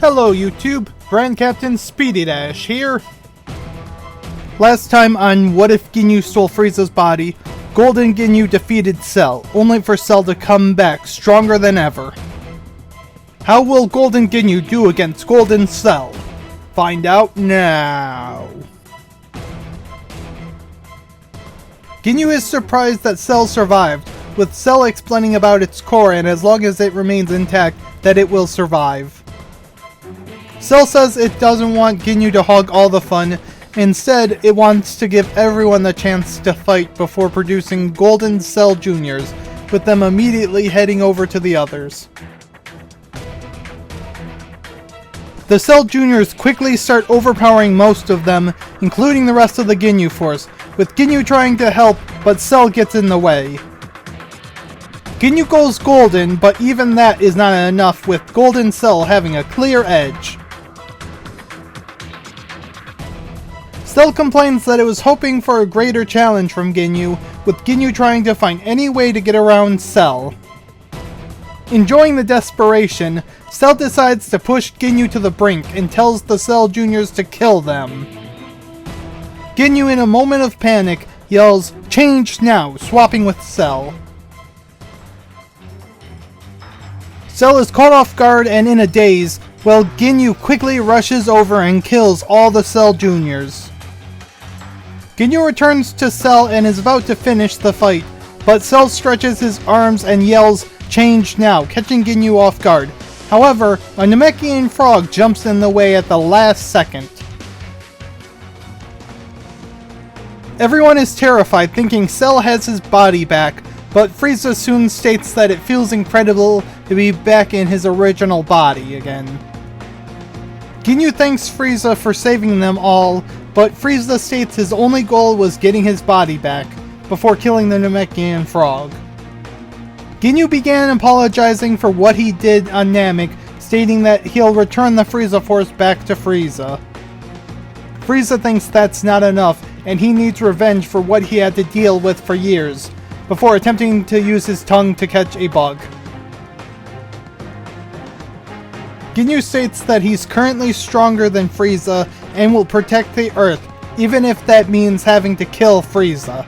Hello YouTube, Grand Captain Speedy Dash here. Last time on What If Ginyu Stole Frieza's Body, Golden Ginyu defeated Cell, only for Cell to come back stronger than ever. How will Golden Ginyu do against Golden Cell? Find out now. Ginyu is surprised that Cell survived, with Cell explaining about its core and as long as it remains intact, that it will survive. Cell says it doesn't want Ginyu to hog all the fun, instead it wants to give everyone the chance to fight before producing Golden Cell Juniors, with them immediately heading over to the others. The Cell Juniors quickly start overpowering most of them, including the rest of the Ginyu Force, with Ginyu trying to help, but Cell gets in the way. Ginyu goes golden, but even that is not enough, with Golden Cell having a clear edge. Cell complains that it was hoping for a greater challenge from Ginyu, with Ginyu trying to find any way to get around Cell. Enjoying the desperation, Cell decides to push Ginyu to the brink and tells the Cell Juniors to kill them. Ginyu, in a moment of panic, yells, "Change now," swapping with Cell. Cell is caught off guard and in a daze, while Ginyu quickly rushes over and kills all the Cell Juniors. Ginyu returns to Cell and is about to finish the fight, but Cell stretches his arms and yells, "Change now," catching Ginyu off guard. However, a Namekian frog jumps in the way at the last second. Everyone is terrified, thinking Cell has his body back, but Frieza soon states that it feels incredible to be back in his original body again. Ginyu thanks Frieza for saving them all, but Frieza states his only goal was getting his body back, before killing the Namekian frog. Ginyu began apologizing for what he did on Namek, stating that he'll return the Frieza Force back to Frieza. Frieza thinks that's not enough, and he needs revenge for what he had to deal with for years, before attempting to use his tongue to catch a bug. Ginyu states that he's currently stronger than Frieza and will protect the Earth, even if that means having to kill Frieza.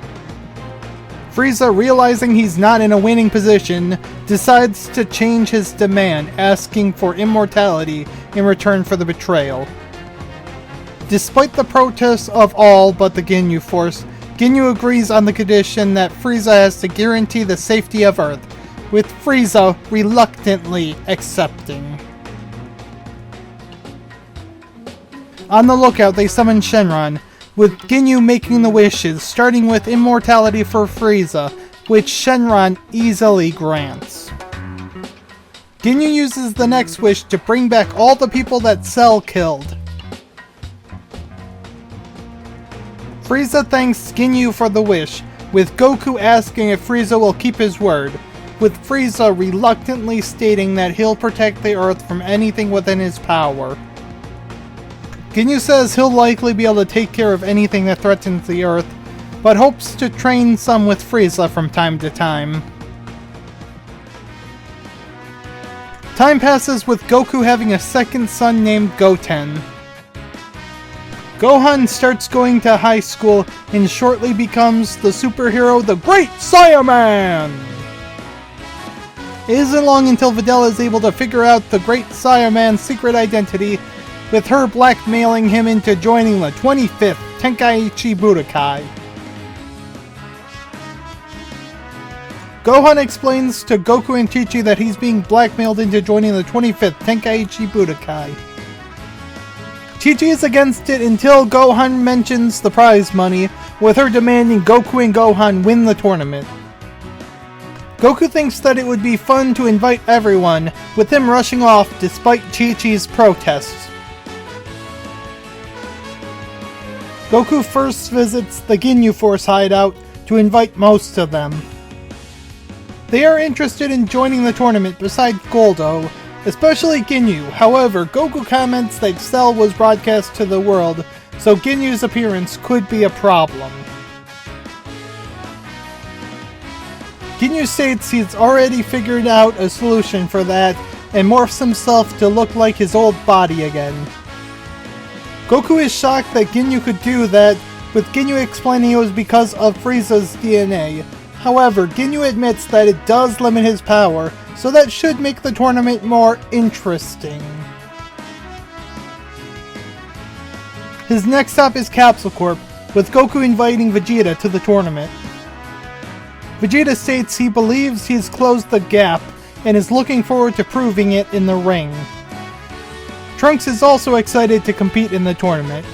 Frieza, realizing he's not in a winning position, decides to change his demand, asking for immortality in return for the betrayal. Despite the protests of all but the Ginyu Force, Ginyu agrees on the condition that Frieza has to guarantee the safety of Earth, with Frieza reluctantly accepting. On the lookout, they summon Shenron, with Ginyu making the wishes, starting with immortality for Frieza, which Shenron easily grants. Ginyu uses the next wish to bring back all the people that Cell killed. Frieza thanks Ginyu for the wish, with Goku asking if Frieza will keep his word, with Frieza reluctantly stating that he'll protect the Earth from anything within his power. Ginyu says he'll likely be able to take care of anything that threatens the Earth, but hopes to train some with Frieza from time to time. Time passes with Goku having a second son named Goten. Gohan starts going to high school and shortly becomes the superhero, the Great Saiyaman! It isn't long until Videl is able to figure out the Great Saiyaman's secret identity, with her blackmailing him into joining the 25th Tenkaichi Budokai. Gohan explains to Goku and Chi-Chi that he's being blackmailed into joining the 25th Tenkaichi Budokai. Chi-Chi is against it until Gohan mentions the prize money, with her demanding Goku and Gohan win the tournament. Goku thinks that it would be fun to invite everyone, with him rushing off despite Chi-Chi's protests. Goku first visits the Ginyu Force hideout to invite most of them. They are interested in joining the tournament besides Goldo, especially Ginyu. However, Goku comments that Cell was broadcast to the world, so Ginyu's appearance could be a problem. Ginyu states he's already figured out a solution for that, and morphs himself to look like his old body again. Goku is shocked that Ginyu could do that, with Ginyu explaining it was because of Frieza's DNA. However, Ginyu admits that it does limit his power, so that should make the tournament more interesting. His next stop is Capsule Corp, with Goku inviting Vegeta to the tournament. Vegeta states he believes he's closed the gap and is looking forward to proving it in the ring. Trunks is also excited to compete in the tournament.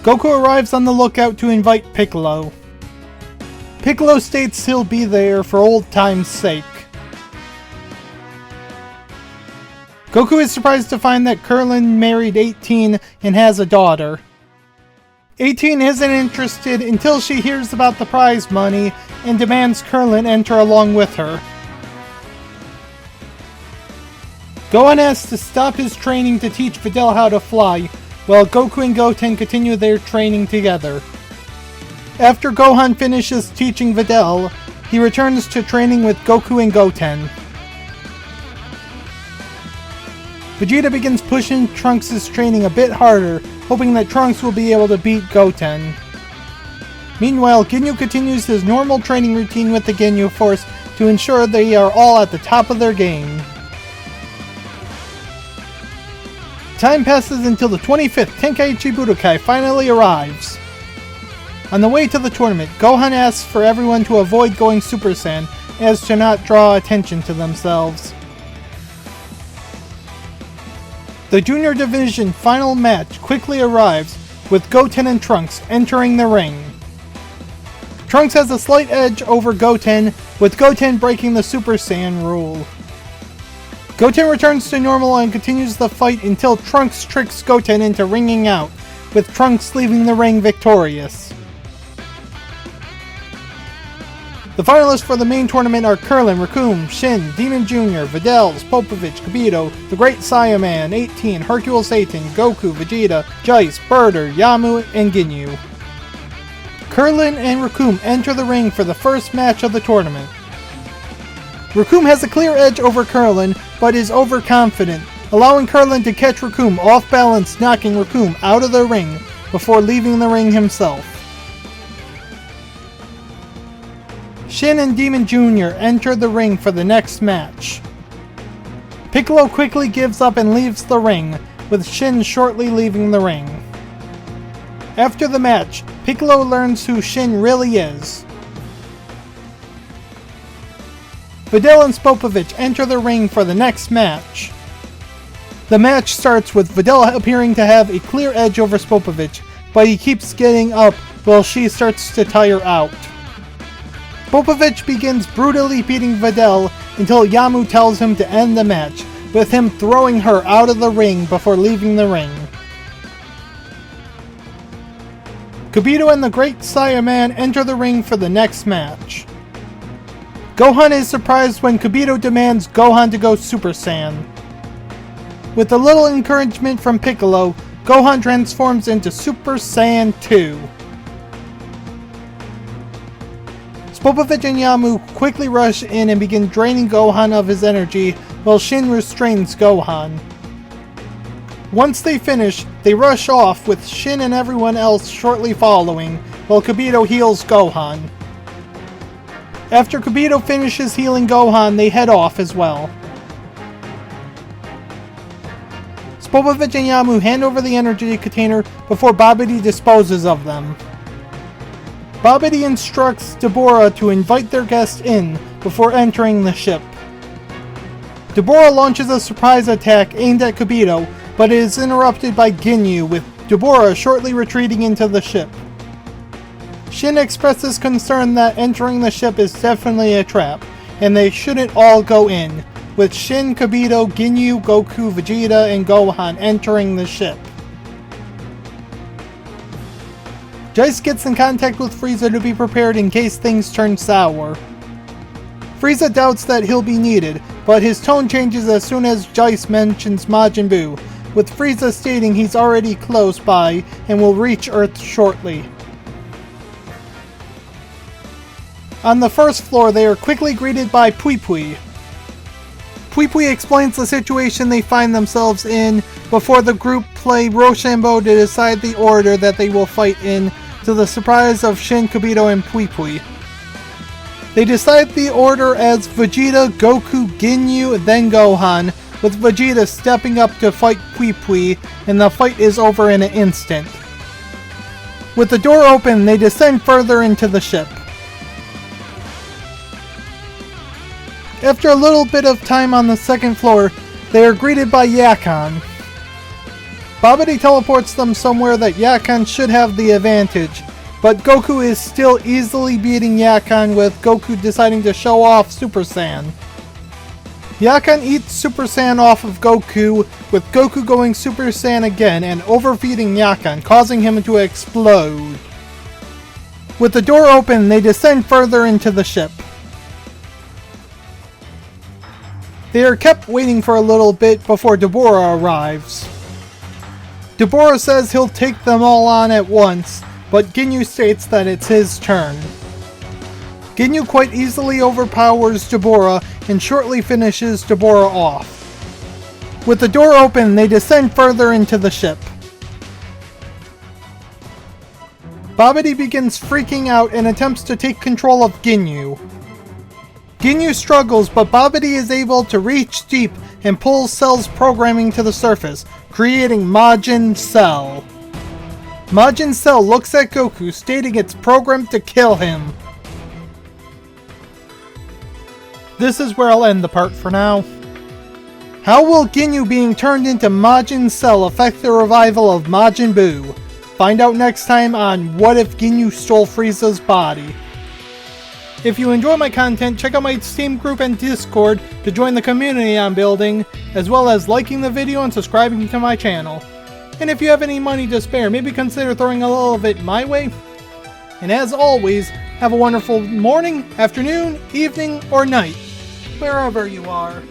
Goku arrives on the lookout to invite Piccolo. Piccolo states he'll be there for old time's sake. Goku is surprised to find that Krillin married 18 and has a daughter. 18 isn't interested until she hears about the prize money and demands Krillin enter along with her. Gohan has to stop his training to teach Videl how to fly, while Goku and Goten continue their training together. After Gohan finishes teaching Videl, he returns to training with Goku and Goten. Vegeta begins pushing Trunks' training a bit harder, hoping that Trunks will be able to beat Goten. Meanwhile, Ginyu continues his normal training routine with the Ginyu Force to ensure they are all at the top of their game. Time passes until the 25th Tenkaichi Budokai finally arrives. On the way to the tournament, Gohan asks for everyone to avoid going Super Saiyan as to not draw attention to themselves. The Junior Division final match quickly arrives, with Goten and Trunks entering the ring. Trunks has a slight edge over Goten, with Goten breaking the Super Saiyan rule. Goten returns to normal and continues the fight until Trunks tricks Goten into ringing out, with Trunks leaving the ring victorious. The finalists for the main tournament are Krillin, Recoome, Shin, Demon Jr., Videl, Popovich, Kibito, The Great Saiyaman, 18, Hercule Satan, Goku, Vegeta, Jeice, Birder, Yamu, and Ginyu. Krillin and Recoome enter the ring for the first match of the tournament. Recoome has a clear edge over Krillin, but is overconfident, allowing Krillin to catch Recoome off balance, knocking Recoome out of the ring before leaving the ring himself. Shin and Demon Jr. enter the ring for the next match. Piccolo quickly gives up and leaves the ring, with Shin shortly leaving the ring. After the match, Piccolo learns who Shin really is. Videl and Popovich enter the ring for the next match. The match starts with Videl appearing to have a clear edge over Popovich, but he keeps getting up while she starts to tire out. Popovich begins brutally beating Videl until Yamu tells him to end the match, with him throwing her out of the ring before leaving the ring. Kibito and the Great Saiyaman enter the ring for the next match. Gohan is surprised when Kibito demands Gohan to go Super Saiyan. With a little encouragement from Piccolo, Gohan transforms into Super Saiyan 2. Popovich and Yamu quickly rush in and begin draining Gohan of his energy, while Shin restrains Gohan. Once they finish, they rush off, with Shin and everyone else shortly following, while Kibito heals Gohan. After Kibito finishes healing Gohan, they head off as well. Popovich and Yamu hand over the energy container before Babidi disposes of them. Babidi instructs Deborah to invite their guest in before entering the ship. Deborah launches a surprise attack aimed at Kibito, but it is interrupted by Ginyu, with Deborah shortly retreating into the ship. Shin expresses concern that entering the ship is definitely a trap, and they shouldn't all go in, with Shin, Kibito, Ginyu, Goku, Vegeta, and Gohan entering the ship. Jeice gets in contact with Frieza to be prepared in case things turn sour. Frieza doubts that he'll be needed, but his tone changes as soon as Jeice mentions Majin Buu, with Frieza stating he's already close by and will reach Earth shortly. On the first floor, they are quickly greeted by Pui Pui. Pui Pui explains the situation they find themselves in before the group play Rochambeau to decide the order that they will fight in, to the surprise of Shin, Kibito, and Pui Pui. They decide the order as Vegeta, Goku, Ginyu, then Gohan, with Vegeta stepping up to fight Pui Pui, and the fight is over in an instant. With the door open, they descend further into the ship. After a little bit of time on the second floor, they are greeted by Yakon. Babidi teleports them somewhere that Yakon should have the advantage, but Goku is still easily beating Yakon, with Goku deciding to show off Super Saiyan. Yakon eats Super Saiyan off of Goku, with Goku going Super Saiyan again and overfeeding Yakon, causing him to explode. With the door open, they descend further into the ship. They are kept waiting for a little bit before Dabura arrives. Dabura says he'll take them all on at once, but Ginyu states that it's his turn. Ginyu quite easily overpowers Dabura and shortly finishes Dabura off. With the door open, they descend further into the ship. Babidi begins freaking out and attempts to take control of Ginyu. Ginyu struggles, but Babidi is able to reach deep and pulls Cell's programming to the surface, creating Majin Cell. Majin Cell looks at Goku, stating it's programmed to kill him. This is where I'll end the part for now. How will Ginyu being turned into Majin Cell affect the revival of Majin Buu? Find out next time on What If Ginyu Stole Frieza's Body? If you enjoy my content, check out my Steam group and Discord to join the community I'm building, as well as liking the video and subscribing to my channel. And if you have any money to spare, maybe consider throwing a little of it my way. And as always, have a wonderful morning, afternoon, evening, or night, wherever you are.